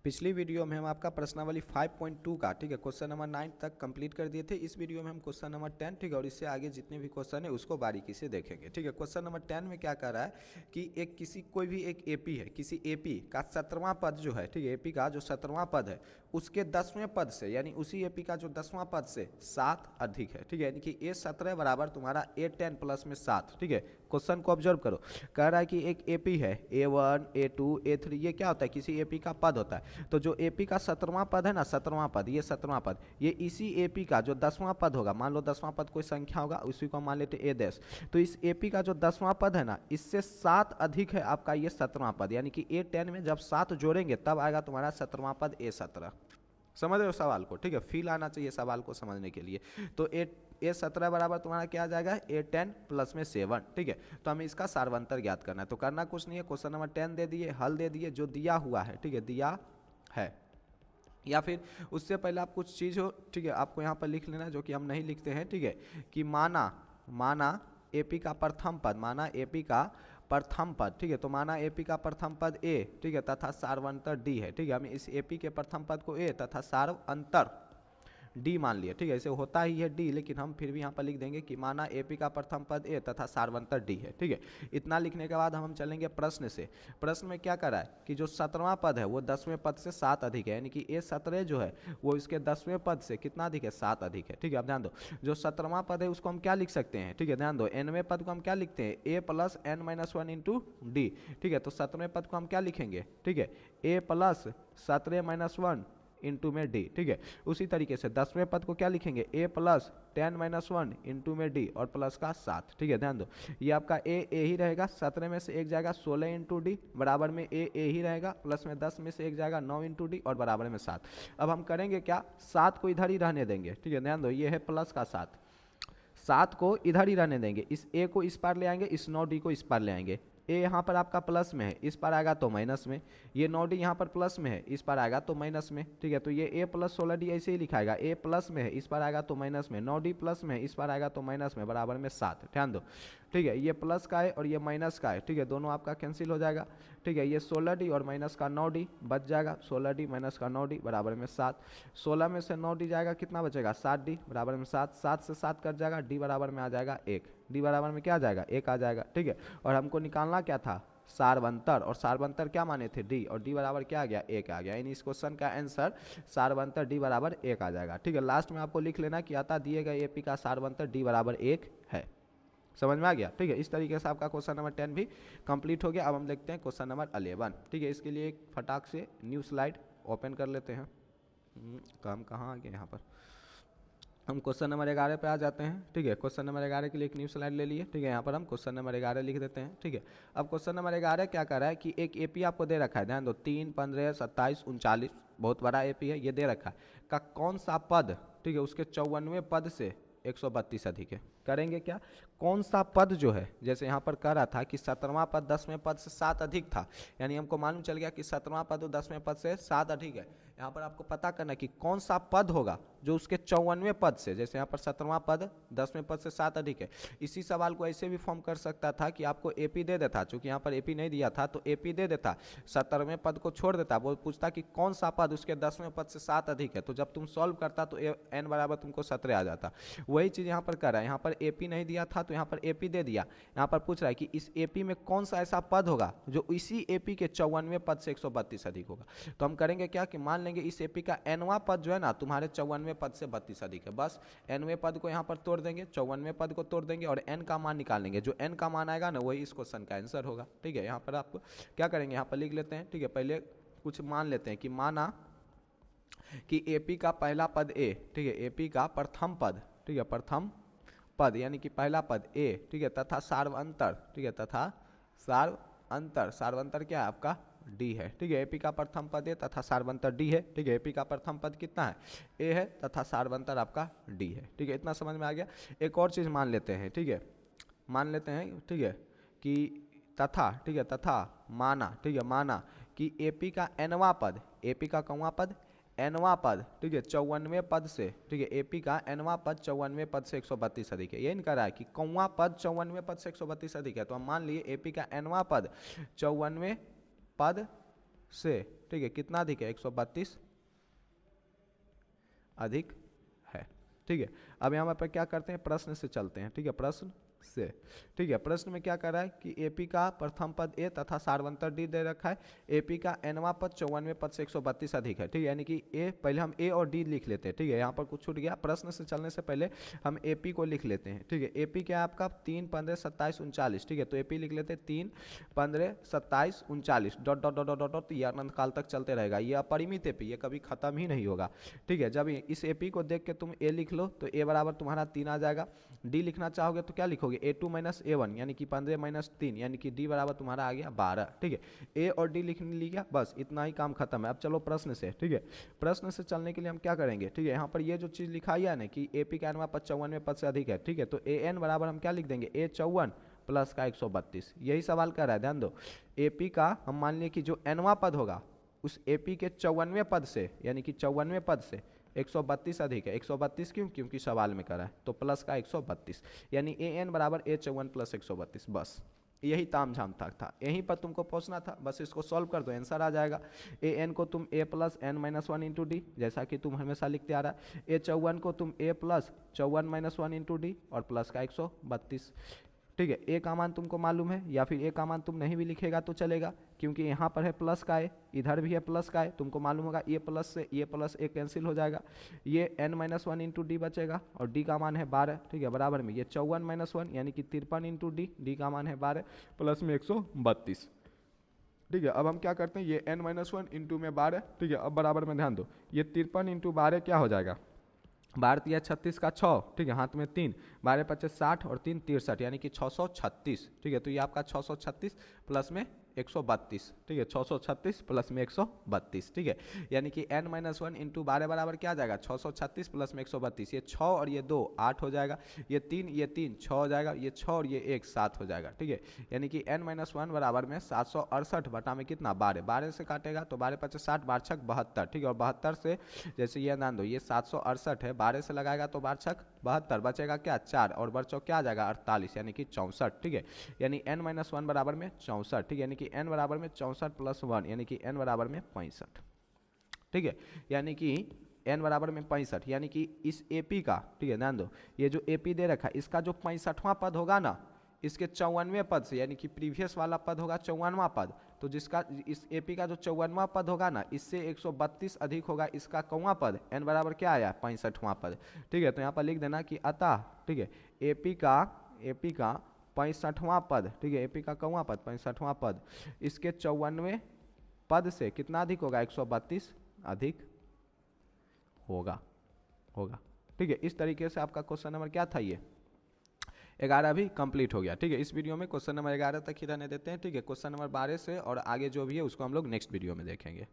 पिछली वीडियो में हम आपका प्रश्नावली 5.2 का ठीक है क्वेश्चन नंबर 9 तक कंप्लीट कर दिए थे। इस वीडियो में हम क्वेश्चन नंबर 10 ठीक है और इससे आगे जितने भी क्वेश्चन है उसको बारीकी से देखेंगे। ठीक है, क्वेश्चन नंबर 10 में क्या कर रहा है कि एक किसी कोई भी एक एपी है, किसी एपी का 17वां पद जो है, ठीक है, एपी का जो 17वां पद है उसके 10वें पद से, यानी उसी एपी का जो 10वां पद से 7 अधिक है। ठीक है, यानी कि A17 बराबर तुम्हारा A10 प्लस में 7। ठीक है, क्वेश्चन को ऑब्जर्व करो। कह रहा है कि एक एपी है A1 A2 A3, ये क्या होता है, किसी एपी का पद होता है। तो जो एपी का 17वां पद है ना, 17वां पद, ये 17वां पद, ये इसी एपी का जो 10वां पद होगा, मान लो 10वां पद कोई संख्या होगा, उसी को मान लेते A10, तो इस एपी का जो 10वां पद है ना, इससे 7 अधिक है आपका ये 17वां पद, यानी कि A10 में जब 7 जोड़ेंगे तब आएगा तुम्हारा 17वां पद A17। समझ रहे हो सवाल को? ठीक है, फील आना चाहिए सवाल को समझने के लिए। तो A17 बराबर तुम्हारा क्या आ जाएगा, A10 प्लस में 7। ठीक है, तो हमें इसका सारवंतर ज्ञात करना है। तो करना कुछ नहीं है, क्वेश्चन नंबर 10 दे दिए, हल दे दिए, जो दिया हुआ है, ठीक है, दिया है, या फिर उससे पहले आप कुछ चीज़ हो, ठीक है, आपको यहाँ पर लिख लेना, जो कि हम नहीं लिखते हैं। ठीक है, कि माना एपी का प्रथम पद, माना एपी का प्रथम पद, ठीक है, तो माना एपी का प्रथम पद ए, ठीक है, तथा सारवंतर डी है। ठीक है, हम इस एपी के प्रथम पद को ए तथा सारवंतर डी मान लिया। ठीक है, ऐसे होता ही है डी, लेकिन हम फिर भी यहाँ पर लिख देंगे कि माना एपी का प्रथम पद ए तथा सारवंतर डी है। ठीक है, इतना लिखने के बाद हम चलेंगे प्रश्न से। प्रश्न में क्या कर रहा है कि जो 17वां पद है वो 10वें पद से 7 अधिक है, यानी कि A17 जो है वो इसके 10वें पद से कितना अधिक है, 7 अधिक है। ठीक है, अब ध्यान दो, जो 17वां पद है उसको हम क्या लिख सकते हैं, ठीक है, ध्यान दो, nवें पद को हम क्या लिखते हैं, a plus n minus 1 into D. ठीक है, तो 17वें पद को हम क्या लिखेंगे, ठीक है, a प्लस 17 माइनस 1 इंटू में डी। ठीक है, उसी तरीके से 10वें पद को क्या लिखेंगे, a प्लस 10 माइनस 1 इंटू में डी और प्लस का 7। ठीक है, ध्यान दो, ये आपका ए ही रहेगा, 17 में से एक जाएगा 16 इंटू डी, बराबर में ए ही रहेगा, प्लस में 10 में से एक जाएगा 9 इंटू डी और बराबर में 7। अब हम करेंगे क्या, 7 को इधर ही रहने देंगे। ठीक है, ध्यान दो, ये है प्लस का 7 को इधर ही रहने देंगे, इस ए को इस पार ले आएंगे, इस 9D को इस पार ले आएंगे। ए यहाँ पर आपका प्लस में है, इस पर आएगा तो माइनस में, ये 9D यहाँ पर प्लस में है, इस पर आएगा तो माइनस में। ठीक है, तो ये ए प्लस 16D ऐसे ही लिखाएगा, ए प्लस में है, इस पर आएगा तो माइनस में, 9D प्लस में है, इस पर आएगा तो माइनस में, बराबर में 7। ध्यान दो, ठीक है, ये प्लस का है और ये माइनस का है। ठीक है, दोनों आपका कैंसिल हो जाएगा। ठीक है, ये 16D और माइनस का 9D बच जाएगा, 16D माइनस का 9D बराबर में 7। 16 में से 9D जाएगा, कितना बचेगा, 7D बराबर में 7, 7 से 7 कट जाएगा, D बराबर में आ जाएगा 1, D बराबर में क्या आ जाएगा, 1 आ जाएगा। ठीक है, और हमको निकालना क्या था, सारवंतर, और सारवंतर क्या माने थे, डी, और डी बराबर क्या आ गया, 1 आ गया, यानी इस क्वेश्चन का आंसर सारवंतर डी बराबर 1 आ जाएगा। ठीक है, लास्ट में आपको लिख लेना कि आता दिए गए एपी का सारवंतर डी बराबर 1 है। समझ में आ गया? ठीक है, इस तरीके से आपका क्वेश्चन नंबर 10 भी कंप्लीट हो गया। अब हम देखते हैं क्वेश्चन नंबर 11। ठीक है, इसके लिए एक फटाक से न्यू स्लाइड ओपन कर लेते हैं। काम कहाँ आ गया, यहाँ पर हम क्वेश्चन नंबर 11 पे आ जाते हैं। ठीक है, क्वेश्चन नंबर 11 के लिए एक न्यू स्लाइड ले लिए। ठीक है, यहाँ पर हम क्वेश्चन नंबर 11 लिख देते हैं। ठीक है, अब क्वेश्चन नंबर 11 क्या कर रहा है कि एक एपी आपको दे रखा है, ध्यान दो, 3, 15, 27, 39, बहुत बड़ा एपी है, ये दे रखा है, का कौन सा पद, ठीक है, उसके 54वें पद से 132 अधिक है। करेंगे क्या, कौन सा पद जो है, जैसे यहाँ पर कह रहा था कि 17वां पद 10वें पद से 7 अधिक था, यानी हमको मालूम चल गया कि 17वां पद 10वें पद से 7 अधिक है। यहाँ पर आपको पता करना है कि कौन सा पद होगा जो उसके 54वें पद से, जैसे यहाँ पर 17वां पद 10वें पद से 7 अधिक है। इसी सवाल को ऐसे भी फॉर्म कर सकता था कि आपको एपी दे देता, चूंकि यहाँ पर एपी नहीं दिया था तो एपी दे देता, 17वें पद को छोड़ देता, वो पूछता कि कौन सा पद उसके 10वें पद से 7 अधिक है, तो जब तुम सॉल्व करता तो n बराबर तुमको 17 आ जाता। वही चीज़ यहाँ पर कर रहा है, यहाँ पर एपी नहीं दिया था तो यहाँ पर एपी दे दिया। यहाँ पर पूछ रहा है कि इस एपी में कौन सा ऐसा पद होगा जो इसी एपी के 54वें पद से 132 अधिक होगा। तो हम करेंगे क्या कि मान लेंगे इस एपी का nवां पद जो है ना तुम्हारे 54वें पद से 32 अधिक है, बस nवें पद को यहाँ पर तोड़ देंगे, 54वें पद को तोड़ देंगे और n का मान निकालेंगे, जो n का मान आएगा ना वही इस क्वेश्चन का आंसर होगा। ठीक है, यहाँ पर आप क्या करेंगे, यहाँ पर लिख लेते हैं। ठीक है, पहले कुछ मान लेते हैं कि माना कि एपी का पहला पद ए, ठीक है, एपी का प्रथम पद, ठीक है, प्रथम पद यानी कि पहला पद ए, ठीक है, तथा सार्वंतर, ठीक है, तथा सार्वंतर, सार्वंतर क्या है आपका डी है। ठीक है, एपी का प्रथम पद ए तथा सार्वंतर डी है। ठीक है, एपी का प्रथम पद कितना है, ए है, तथा सार्वंतर आपका डी है। ठीक है, इतना समझ में आ गया। एक और चीज़ मान लेते हैं, ठीक है, मान लेते हैं, ठीक है, कि तथा, ठीक है, तथा माना, ठीक है, माना कि एपी का nवां पद, एपी का कौवां पद, nवां पद, ठीक है, 54वें पद से, ठीक है, एपी का nवां पद 54वें पद से 132 अधिक है। ये नहीं कह रहा है कि कौवां पद 54वें पद से 132 अधिक है, तो हम मान लिए एपी का nवां पद 54वें पद से ठीक है, कितना अधिक है, 132 अधिक है। ठीक है, अब यहाँ पर क्या करते हैं, प्रश्न से चलते हैं। ठीक है, प्रश्न से, ठीक है, प्रश्न में क्या कर रहा है कि एपी का प्रथम पद ए तथा सार्वंतर डी दे रखा है। एपी का एनवा पद 54वें पद से 132 अधिक है। ठीक है, यानी कि ए, पहले हम ए और डी लिख लेते हैं। ठीक है, यहाँ पर कुछ छूट गया, प्रश्न से चलने से पहले हम एपी को लिख लेते हैं। ठीक है, एपी क्या है आपका 3, 15, 27, 39। ठीक है, तो एपी लिख लेते हैं 3, 15, 27, 39 dot dot dot dot dot, ये अनंत काल तक चलते रहेगा। ये अपरिमित एपी, ये कभी खत्म ही नहीं होगा। ठीक है, जब इस एपी को देख के तुम ए लिख लो तो ए बराबर तुम्हारा 3 आ जाएगा। डी लिखना चाहोगे तो क्या लिखोगे, A2 माइनस A1 यानी कि 15 माइनस 3 यानी कि डी बराबर तुम्हारा आ गया 12। ठीक है, ए और डी लिखने लिया, बस इतना ही काम खत्म है। अब चलो प्रश्न से। ठीक है, प्रश्न से चलने के लिए हम क्या करेंगे, ठीक है, यहाँ पर ये जो चीज़ लिखाई है ना कि एपी का एनवा पद 54वें पद से अधिक है। ठीक है, तो ए एन बराबर हम क्या लिख देंगे, A54 प्लस का 132। यही सवाल कर रहा है, ध्यान दो। एपी का हम मान लिए कि जो एनवा पद होगा उस एपी के 54वें पद से यानी कि 54वें पद से 132 अधिक है। 132 क्यों, क्योंकि सवाल में करा है, तो प्लस का 132 यानी ए एन बराबर A54 प्लस 132। बस यही ताम झाम था, यहीं पर तुमको पहुंचना था। बस इसको सॉल्व कर दो, आंसर आ जाएगा। ए एन को तुम a plus n minus 1 into d, जैसा कि तुम हमेशा लिखते आ रहा है। A54 को तुम a plus 54 minus 1 into D और प्लस का 132। ठीक है, ए का मान तुमको मालूम है, या फिर ए का मान तुम नहीं भी लिखेगा तो चलेगा, क्योंकि यहाँ पर है प्लस का ए, इधर भी है प्लस का ए, तुमको मालूम होगा ए प्लस से ये प्लस ए कैंसिल हो जाएगा। ये n माइनस 1 इंटू डी बचेगा और डी का मान है 12। ठीक है, बराबर में ये 54 माइनस 1 यानी कि 53 इंटू डी, डी का मान है 12 प्लस में 132। ठीक है, अब हम क्या करते हैं, ये n माइनस 1 इंटू में 12। ठीक है, अब बराबर में ध्यान दो, ये 53 इंटू 12 क्या हो जाएगा, 12 या 36 का 6। ठीक है, हाथ में 3, 12 25 60 और 3 63 यानी कि 636। ठीक है, तो ये आपका 636 प्लस में 132। ठीक है, 636 प्लस में 132। ठीक है, यानी कि n माइनस 1 इंटू 12 बराबर क्या आ जाएगा, 636 प्लस में 132। ये 6 और ये 2 8 हो जाएगा, ये 3 6 हो जाएगा, ये 6 और ये 1 7 हो जाएगा। ठीक है, यानी कि n माइनस 1 बराबर में 768 बटा में कितना 12, 12 से काटेगा तो 12 25 60, 12 छक 72। ठीक है, और 72 से जैसे ये ध्यान दो, ये 768 है, 12 से लगाएगा तो 12 छक 72, बचेगा क्या 4 और बच्चों क्या आ जाएगा 48 यानी कि 64। ठीक है, यानी n माइनस 1 बराबर में 64। ठीक है, यानी कि n बराबर में 64 प्लस 1 यानी कि n बराबर में 65। ठीक है, यानी कि n बराबर में 65 यानी कि इस एपी का, ठीक है ध्यान दो, ये जो एपी दे रखा है इसका जो 65वां पद होगा ना, इसके 54वें पद से यानी कि प्रीवियस वाला पद होगा 54वां पद, तो जिसका इस एपी का जो 54वां पद होगा ना, इससे 132 अधिक होगा इसका कौवां पद, n बराबर क्या आया 65वां पद। ठीक है, तो यहाँ पर लिख देना कि अतः, ठीक है, एपी का 65वां पद, ठीक है, एपी का कौवां पद 65वां पद इसके 54वें पद से कितना अधिक होगा, 132 अधिक होगा। ठीक है, इस तरीके से आपका क्वेश्चन नंबर क्या था, ये 11 भी कंप्लीट हो गया। ठीक है, इस वीडियो में क्वेश्चन नंबर 11 तक ही रहने देते हैं। ठीक है, क्वेश्चन नंबर 12 से और आगे जो भी है उसको हम लोग नेक्स्ट वीडियो में देखेंगे।